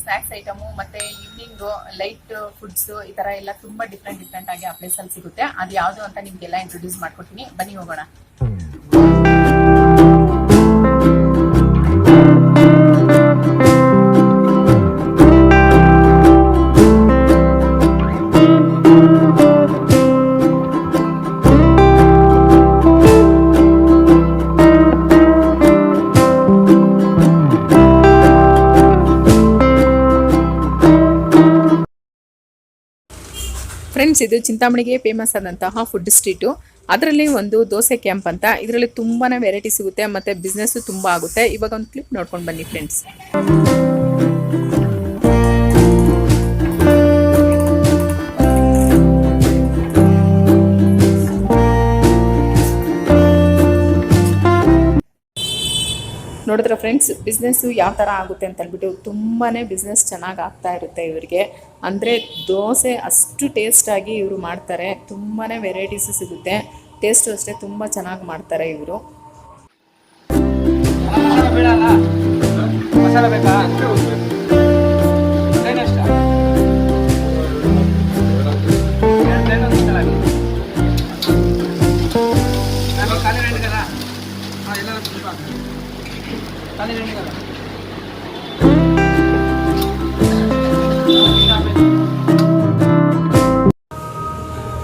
Snacks item ಮತ್ತೆ evening light foods ಈ ತರ ಎಲ್ಲ ತುಂಬಾ ಡಿಫ್ರೆಂಟ್ ಆಗಿ ಆ ಪ್ಲೇಸ್ ಅಲ್ಲಿ ಸಿಗುತ್ತೆ. ಅದು ಯಾವುದು ಅಂತ ನಿಮ್ಗೆಲ್ಲ ಇಂಟ್ರೊಡ್ಯೂಸ್ ಮಾಡ್ಕೊಡ್ತೀನಿ, ಬನ್ನಿ ಹೋಗೋಣ. ಫ್ರೆಂಡ್ಸ್, ಇದು ಚಿಂತಾಮಣಿಗೆ ಫೇಮಸ್ ಆದಂತಹ ಫುಡ್ ಸ್ಟ್ರೀಟು. ಅದರಲ್ಲಿ ಒಂದು ದೋಸೆ ಕ್ಯಾಂಪ್ ಅಂತ, ಇದರಲ್ಲಿ ತುಂಬಾನೇ ವೆರೈಟಿ ಸಿಗುತ್ತೆ ಮತ್ತೆ ಬಿಸ್ನೆಸ್ ತುಂಬಾ ಆಗುತ್ತೆ. ಇವಾಗ ಒಂದು ಕ್ಲಿಪ್ ನೋಡ್ಕೊಂಡು ಬನ್ನಿ ಫ್ರೆಂಡ್ಸ್. ನೋಡಿದ್ರೆ ಫ್ರೆಂಡ್ಸ್, ಬಿಸ್ನೆಸ್ ಯಾವ ಥರ ಆಗುತ್ತೆ ಅಂತ ಹೇಳ್ಬಿಟ್ಟು ತುಂಬಾ ಬಿಸ್ನೆಸ್ ಚೆನ್ನಾಗಿ ಆಗ್ತಾ ಇರುತ್ತೆ ಇವರಿಗೆ. ಅಂದರೆ ದೋಸೆ ಅಷ್ಟು ಟೇಸ್ಟಾಗಿ ಇವರು ಮಾಡ್ತಾರೆ, ತುಂಬಾ ವೆರೈಟೀಸು ಸಿಗುತ್ತೆ. ಟೇಸ್ಟು ಅಷ್ಟೇ ತುಂಬ ಚೆನ್ನಾಗಿ ಮಾಡ್ತಾರೆ ಇವರು.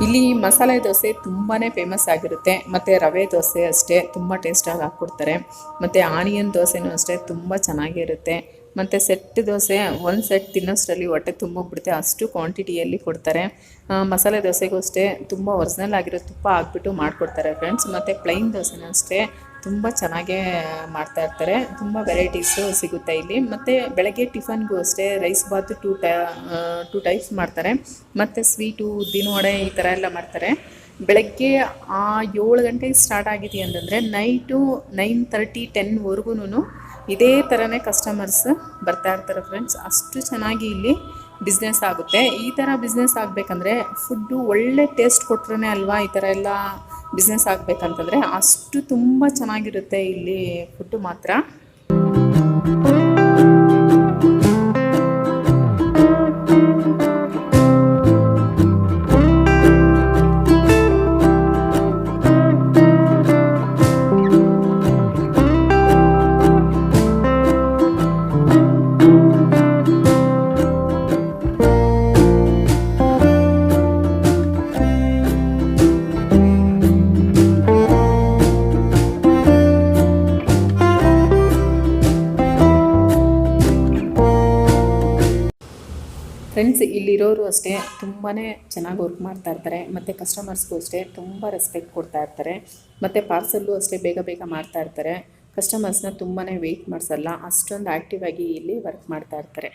ಇಲ್ಲಿ ಮಸಾಲೆ ದೋಸೆ ತುಂಬಾ ಫೇಮಸ್ ಆಗಿರುತ್ತೆ, ಮತ್ತು ರವೆ ದೋಸೆ ಅಷ್ಟೇ ತುಂಬ ಟೇಸ್ಟಾಗಿ ಹಾಕ್ಕೊಡ್ತಾರೆ. ಮತ್ತು ಆನಿಯನ್ ದೋಸೆನೂ ಅಷ್ಟೇ ತುಂಬ ಚೆನ್ನಾಗಿರುತ್ತೆ. ಮತ್ತು ಸೆಟ್ ದೋಸೆ ಒಂದು ಸೆಟ್ ತಿನ್ನೋಷ್ಟರಲ್ಲಿ ಹೊಟ್ಟೆ ತುಂಬೋಗ್ಬಿಡುತ್ತೆ, ಅಷ್ಟು ಕ್ವಾಂಟಿಟಿಯಲ್ಲಿ ಕೊಡ್ತಾರೆ. ಮಸಾಲೆ ದೋಸೆಗೂ ಅಷ್ಟೇ ತುಂಬ ಒರಿಜಿನಲ್ ಆಗಿರೋ ತುಪ್ಪ ಹಾಕ್ಬಿಟ್ಟು ಮಾಡಿಕೊಡ್ತಾರೆ ಫ್ರೆಂಡ್ಸ್. ಮತ್ತು ಪ್ಲೈನ್ ದೋಸೆನೂ ಅಷ್ಟೇ ತುಂಬ ಚೆನ್ನಾಗೇ ಮಾಡ್ತಾಯಿರ್ತಾರೆ. ತುಂಬ ವೆರೈಟೀಸು ಸಿಗುತ್ತೆ ಇಲ್ಲಿ. ಮತ್ತು ಬೆಳಗ್ಗೆ ಟಿಫನ್ಗೂ ಅಷ್ಟೇ ರೈಸ್ ಬಾತು ಟೂ ಟೈಪ್ಸ್ ಮಾಡ್ತಾರೆ. ಮತ್ತು ಸ್ವೀಟು, ಉದ್ದಿನ ವಡೆ ಈ ಥರ ಎಲ್ಲ ಮಾಡ್ತಾರೆ. ಬೆಳಗ್ಗೆ 7 ಗಂಟೆಗೆ ಸ್ಟಾರ್ಟ್ ಆಗಿದೆ ಅಂತಂದರೆ ನೈಟು 9:30 10ವರೆಗೂ ಇದೇ ಥರನೇ ಕಸ್ಟಮರ್ಸ್ ಬರ್ತಾ ಇರ್ತಾರೆ ಫ್ರೆಂಡ್ಸ್. ಅಷ್ಟು ಚೆನ್ನಾಗಿ ಇಲ್ಲಿ ಬಿಸ್ನೆಸ್ ಆಗುತ್ತೆ. ಈ ಥರ ಬಿಸ್ನೆಸ್ ಆಗಬೇಕಂದ್ರೆ ಫುಡ್ಡು ಒಳ್ಳೆ ಟೇಸ್ಟ್ ಕೊಟ್ರೇ ಅಲ್ವಾ ಈ ಥರ ಎಲ್ಲ ಬಿಸ್ನೆಸ್ ಆಗಬೇಕಂತಂದರೆ. ಅಷ್ಟು ತುಂಬ ಚೆನ್ನಾಗಿರುತ್ತೆ ಇಲ್ಲಿ ಫುಡ್ಡು ಮಾತ್ರ. ಫ್ರೆಂಡ್ಸ್, ಇಲ್ಲಿರೋರು ಅಷ್ಟೇ ತುಂಬಾ ಚೆನ್ನಾಗಿ ವರ್ಕ್ ಮಾಡ್ತಾ ಇರ್ತಾರೆ. ಮತ್ತು ಕಸ್ಟಮರ್ಸ್ಗೂ ಅಷ್ಟೇ ತುಂಬ ರೆಸ್ಪೆಕ್ಟ್ ಕೊಡ್ತಾ ಇರ್ತಾರೆ. ಮತ್ತು ಪಾರ್ಸಲ್ಲು ಅಷ್ಟೇ ಬೇಗ ಬೇಗ ಮಾಡ್ತಾ ಇರ್ತಾರೆ. ಕಸ್ಟಮರ್ಸ್ನ ತುಂಬಾ ವೆಯ್ಟ್ ಮಾಡಿಸಲ್ಲ, ಅಷ್ಟೊಂದು ಆ್ಯಕ್ಟಿವ್ ಆಗಿ ಇಲ್ಲಿ ವರ್ಕ್ ಮಾಡ್ತಾ ಇರ್ತಾರೆ.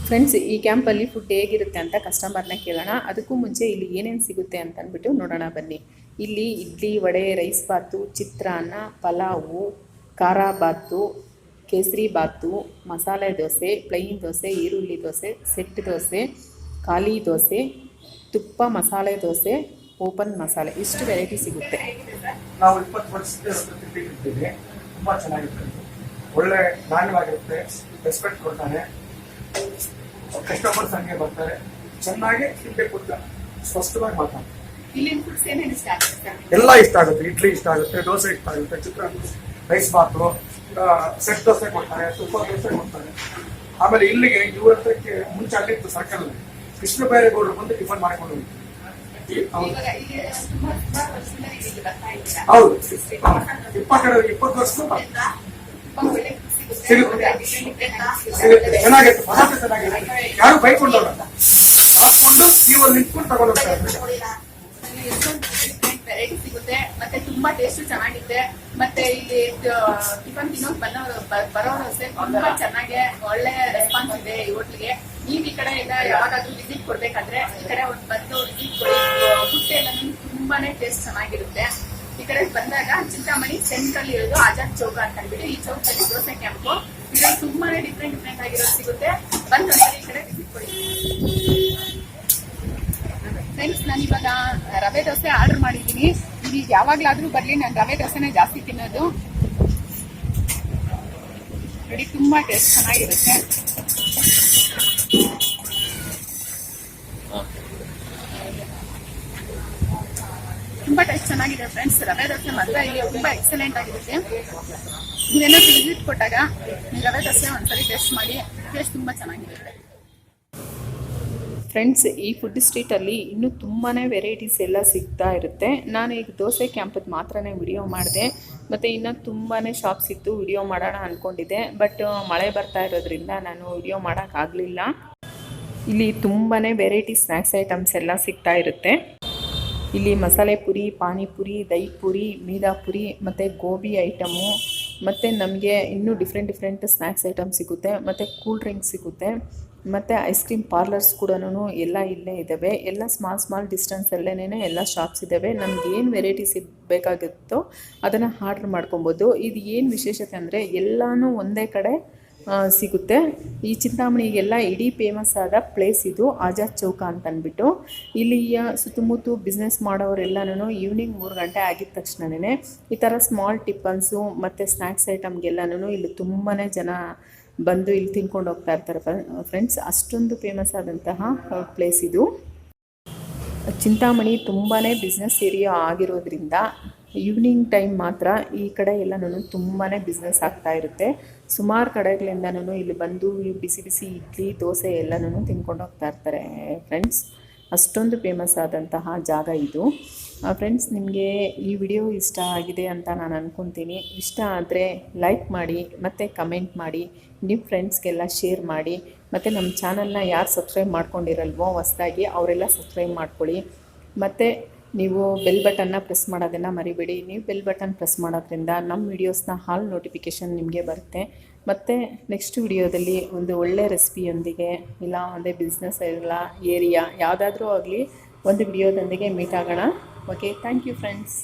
ಫ್ರೆಂಡ್ಸ್, ಈ ಕ್ಯಾಂಪಲ್ಲಿ ಫುಡ್ ಹೇಗಿರುತ್ತೆ ಅಂತ ಕಸ್ಟಮರ್ನ ಕೇಳೋಣ. ಅದಕ್ಕೂ ಮುಂಚೆ ಇಲ್ಲಿ ಏನೇನು ಸಿಗುತ್ತೆ ಅಂತ ಅಂದ್ಬಿಟ್ಟು ನೋಡೋಣ ಬನ್ನಿ. ಇಲ್ಲಿ ಇಡ್ಲಿ, ವಡೆ, ರೈಸ್ ಬಾತು, ಚಿತ್ರಾನ್ನ, ಪಲಾವು, ಖಾರ ಬಾತು, ಕೇಸರಿ ಬಾತು, ಮಸಾಲೆ ದೋಸೆ, ಪ್ಲೈನ್ ದೋಸೆ, ಈರುಳ್ಳಿ ದೋಸೆ, ಸೆಟ್ ದೋಸೆ, ಖಾಲಿ ದೋಸೆ, ತುಪ್ಪ ಮಸಾಲೆ ದೋಸೆ, ಓಪನ್ ಮಸಾಲೆ, ಇಷ್ಟು ವೆರೈಟಿ ಸಿಗುತ್ತೆ. ನಾವು 20 ವರ್ಷದಿಂದ ತಿಂದಿದ್ದೀವಿ. ತುಂಬ ಚೆನ್ನಾಗಿರುತ್ತೆ, ಒಳ್ಳೆ ನಾಣ್ಯವಾಗಿರುತ್ತೆ, ರೆಸ್ಪೆಕ್ಟ್ ಕೊಡ್ತಾರೆ, ಕಸ್ಟಮರ್ಸ್ ಹಂಗೆ ಬರ್ತಾರೆ, ಚೆನ್ನಾಗಿ ತಿನ್ಬೇಕು ಅಂತ ಸ್ಪಷ್ಟವಾಗಿ ಮಾತಾಡ್ತಾರೆ. ಎಲ್ಲ ಇಷ್ಟ ಆಗುತ್ತೆ. ಇಡ್ಲಿ ಇಷ್ಟ ಆಗುತ್ತೆ, ದೋಸೆ ಇಷ್ಟ ಆಗುತ್ತೆ, ಚಿತ್ರಾನ್ನ, ರೈಸ್ ಬಾತು, ಸೆಟ್ ದೋಸೆ ಕೊಡ್ತಾರೆ, ತುಪ್ಪ ದೋಸೆ ಕೊಡ್ತಾರೆ. ಆಮೇಲೆ ಇಲ್ಲಿಗೆ ಇವ್ರ ಹತ್ರಕ್ಕೆ ಮುಂಚೆ ಅಲ್ಲಿತ್ತು ಸರ್ಕಲ್ ಕೃಷ್ಣ ಬೈರೇಗೌಡರು ಬಂದು ಟಿಫನ್ ಮಾಡಿಕೊಂಡು ಹೋಗಿ. ಹೌದು, 20 ವರ್ಷ ಚೆನ್ನಾಗಿತ್ತು, ಪದಾರ್ಥ ಚೆನ್ನಾಗಿರುತ್ತೆ, ಯಾರು ಬೈಕೊಂಡವ್ರ ಹಾಕೊಂಡು ನೀವು ನಿಂತ್ಕೊಂಡು ತಗೊಂಡು ಹೋಗ್ತಾ ಇರ್ತಾರೆ. ವೆರೈಟಿ ಸಿಗುತ್ತೆ ಮತ್ತೆ ತುಂಬಾ ಟೇಸ್ಟ್ ಚೆನ್ನಾಗಿದೆ. ಮತ್ತೆ ಇಲ್ಲಿ ಟಿಫನ್ ತಿನ್ನೋಕ್ ಬರೋರು ಅಷ್ಟೇ ತುಂಬಾ ಚೆನ್ನಾಗಿ ಒಳ್ಳೆ ರೆಸ್ಪಾನ್ಸ್ ಇದೆ ಈ ಹೋಟ್ಲಿಗೆ. ನೀವ್ ಈ ಕಡೆ ಎಲ್ಲ ಯಾವಾಗಾದ್ರೂ ವಿಸಿಟ್ ಕೊಡ್ಬೇಕಾದ್ರೆ ಈ ಕಡೆ ಬಂದು ವಿಸಿಟ್ ಕೊಡಿ. ಫುಡ್ ಎಲ್ಲ ತುಂಬಾನೇ ಟೇಸ್ಟ್ ಚೆನ್ನಾಗಿರುತ್ತೆ. ಈ ಕಡೆ ಬಂದಾಗ ಚಿಂತಾಮಣಿ ಸೆಂಟ್ರಲ್ ಇರೋದು ಆಜಾದ್ ಚೌಕ ಅಂತ ಅಂದ್ಬಿಟ್ಟು ಈ ಚೌಕದಲ್ಲಿ ದೋಸೆ ಕ್ಯಾಂಪು. ಇದ್ರಲ್ಲಿ ತುಂಬಾನೇ ಡಿಫ್ರೆಂಟ್ ಆಗಿರೋದು ಸಿಗುತ್ತೆ. ಬಂದು ಈ ಕಡೆ visit ಕೊಡಿ. ಫ್ರೆಂಡ್ಸ್, ನಾನಿವಾಗ ರವೆ ದೋಸೆ ಆರ್ಡರ್ ಮಾಡಿದ್ದೀನಿ. ಈಗ ಯಾವಾಗಲಾದರೂ ಬರಲಿ, ನಾನು ರವೆ ದೋಸೆನೇ ಜಾಸ್ತಿ ತಿನ್ನೋದು. ನೋಡಿ, ತುಂಬ ಟೇಸ್ಟ್ ಚೆನ್ನಾಗಿರುತ್ತೆ. ತುಂಬ ಟೇಸ್ಟ್ ಚೆನ್ನಾಗಿದೆ ಫ್ರೆಂಡ್ಸ್. ರವೆ ದೋಸೆ ಮಾತ್ರ ಇಲ್ಲಿ ತುಂಬ ಎಕ್ಸಲೆಂಟ್ ಆಗಿರುತ್ತೆ. ನೀವೇನಾದ್ರು ವಿಸಿಟ್ ಕೊಟ್ಟಾಗ ನೀವು ರವೆ ದೋಸೆ ಒಂದ್ಸರಿ ಟೇಸ್ಟ್ ಮಾಡಿ. ಟೇಸ್ಟ್ ತುಂಬ ಚೆನ್ನಾಗಿರುತ್ತೆ ಫ್ರೆಂಡ್ಸ್. ಈ ಫುಡ್ ಸ್ಟ್ರೀಟಲ್ಲಿ ಇನ್ನೂ ತುಂಬಾ ವೆರೈಟೀಸ್ ಎಲ್ಲ ಸಿಗ್ತಾ ಇರುತ್ತೆ. ನಾನು ಈಗ ದೋಸೆ ಕ್ಯಾಂಪದ್ದು ಮಾತ್ರನೇ ವಿಡಿಯೋ ಮಾಡಿದೆ. ಮತ್ತು ಇನ್ನೂ ತುಂಬಾ ಶಾಪ್ಸ್ ಇತ್ತು, ವಿಡಿಯೋ ಮಾಡೋಣ ಅಂದ್ಕೊಂಡಿದ್ದೆ. ಬಟ್ ಮಳೆ ಬರ್ತಾ ಇರೋದ್ರಿಂದ ನಾನು ವಿಡಿಯೋ ಮಾಡೋಕ್ಕಾಗಲಿಲ್ಲ. ಇಲ್ಲಿ ತುಂಬಾ ವೆರೈಟಿ ಸ್ನ್ಯಾಕ್ಸ್ ಐಟಮ್ಸ್ ಎಲ್ಲ ಸಿಗ್ತಾ ಇರುತ್ತೆ. ಇಲ್ಲಿ ಮಸಾಲೆ ಪುರಿ, ಪಾನಿಪುರಿ, ದಹಿ ಪುರಿ, ಮೀದಾ ಪುರಿ ಮತ್ತು ಗೋಬಿ ಐಟಮು, ಮತ್ತು ನಮಗೆ ಇನ್ನೂ ಡಿಫ್ರೆಂಟ್ ಸ್ನ್ಯಾಕ್ಸ್ ಐಟಮ್ ಸಿಗುತ್ತೆ. ಮತ್ತು ಕೂಲ್ ಡ್ರಿಂಕ್ಸ್ ಸಿಗುತ್ತೆ. ಮತ್ತು ಐಸ್ ಕ್ರೀಮ್ ಪಾರ್ಲರ್ಸ್ ಕೂಡ ಎಲ್ಲ ಇಲ್ಲೇ ಇದ್ದಾವೆ. ಎಲ್ಲ ಸ್ಮಾಲ್ ಡಿಸ್ಟೆನ್ಸಲ್ಲೇ ಎಲ್ಲ ಶಾಪ್ಸ್ ಇದ್ದಾವೆ. ನಮ್ಗೆ ಏನು ವೆರೈಟೀಸ್ ಬೇಕಾಗುತ್ತೋ ಅದನ್ನು ಆರ್ಡ್ರ್ ಮಾಡ್ಕೊಬೋದು. ಇದು ಏನು ವಿಶೇಷತೆ ಅಂದರೆ ಎಲ್ಲನೂ ಒಂದೇ ಕಡೆ ಸಿಗುತ್ತೆ. ಈ ಚಿಂತಾಮಣಿಗೆಲ್ಲ ಇಡೀ ಫೇಮಸ್ ಆದ ಪ್ಲೇಸ್ ಇದು, ಆಜಾದ್ ಚೌಕ ಅಂತ ಅಂದ್ಬಿಟ್ಟು. ಇಲ್ಲಿಯ ಸುತ್ತಮುತ್ತ ಬಿಸ್ನೆಸ್ ಮಾಡೋರೆಲ್ಲನೂ ಈವ್ನಿಂಗ್ 3 ಗಂಟೆ ಆಗಿದ ತಕ್ಷಣವೇ ಈ ಥರ ಸ್ಮಾಲ್ ಟಿಫನ್ಸು ಮತ್ತು ಸ್ನ್ಯಾಕ್ಸ್ ಐಟಮ್ಗೆಲ್ಲನೂ ಇಲ್ಲಿ ತುಂಬಾ ಜನ ಬಂದು ಇಲ್ಲಿ ತಿನ್ಕೊಂಡು ಹೋಗ್ತಾ ಇರ್ತಾರೆ ಫ್ರೆಂಡ್ಸ್. ಅಷ್ಟೊಂದು ಫೇಮಸ್ ಆದಂತಹ ಪ್ಲೇಸ್ ಇದು. ಚಿಂತಾಮಣಿ ತುಂಬಾ ಬಿಸ್ನೆಸ್ ಏರಿಯಾ ಆಗಿರೋದ್ರಿಂದ ಈವ್ನಿಂಗ್ ಟೈಮ್ ಮಾತ್ರ ಈ ಕಡೆ ಎಲ್ಲನೂ ತುಂಬಾ ಬಿಸ್ನೆಸ್ ಆಗ್ತಾ ಇರುತ್ತೆ. ಸುಮಾರು ಕಡೆಗಳಿಂದನೂ ಇಲ್ಲಿ ಬಂದು ಬಿಸಿ ಇಡ್ಲಿ, ದೋಸೆ ಎಲ್ಲನೂ ತಿನ್ಕೊಂಡು ಹೋಗ್ತಾ ಇರ್ತಾರೆ ಫ್ರೆಂಡ್ಸ್. ಅಷ್ಟೊಂದು ಫೇಮಸ್ ಆದಂತಹ ಜಾಗ ಇದು ಫ್ರೆಂಡ್ಸ್. ನಿಮಗೆ ಈ ವಿಡಿಯೋ ಇಷ್ಟ ಆಗಿದೆ ಅಂತ ನಾನು ಅಂದ್ಕೊತೀನಿ. ಇಷ್ಟ ಆದರೆ ಲೈಕ್ ಮಾಡಿ ಮತ್ತು ಕಮೆಂಟ್ ಮಾಡಿ, ನಿಮ್ಮ ಫ್ರೆಂಡ್ಸ್ಗೆಲ್ಲ ಶೇರ್ ಮಾಡಿ. ಮತ್ತು ನಮ್ಮ ಚಾನಲ್ನ ಯಾರು ಸಬ್ಸ್ಕ್ರೈಬ್ ಮಾಡ್ಕೊಂಡಿರಲ್ವೋ ಹೊಸದಾಗಿ ಅವರೆಲ್ಲ ಸಬ್ಸ್ಕ್ರೈಬ್ ಮಾಡ್ಕೊಳ್ಳಿ. ಮತ್ತು ನೀವು ಬೆಲ್ ಬಟನ್ನ ಪ್ರೆಸ್ ಮಾಡೋದನ್ನು ಮರಿಬೇಡಿ. ನೀವು ಬೆಲ್ ಬಟನ್ ಪ್ರೆಸ್ ಮಾಡೋದ್ರಿಂದ ನಮ್ಮ ವೀಡಿಯೋಸ್ನ ಆಲ್ ನೋಟಿಫಿಕೇಷನ್ ನಿಮಗೆ ಬರುತ್ತೆ. ಮತ್ತು ನೆಕ್ಸ್ಟ್ ವಿಡಿಯೋದಲ್ಲಿ ಒಂದು ಒಳ್ಳೆ ರೆಸಿಪಿಯೊಂದಿಗೆ ಇಲ್ಲ ಒಂದೇ ಬಿಸ್ನೆಸ್ ಇಲ್ಲ ಏರಿಯಾ ಯಾವುದಾದ್ರೂ ಆಗಲಿ ಒಂದು ವಿಡಿಯೋದೊಂದಿಗೆ ಮೀಟ್ ಆಗೋಣ. Okay, thank you friends.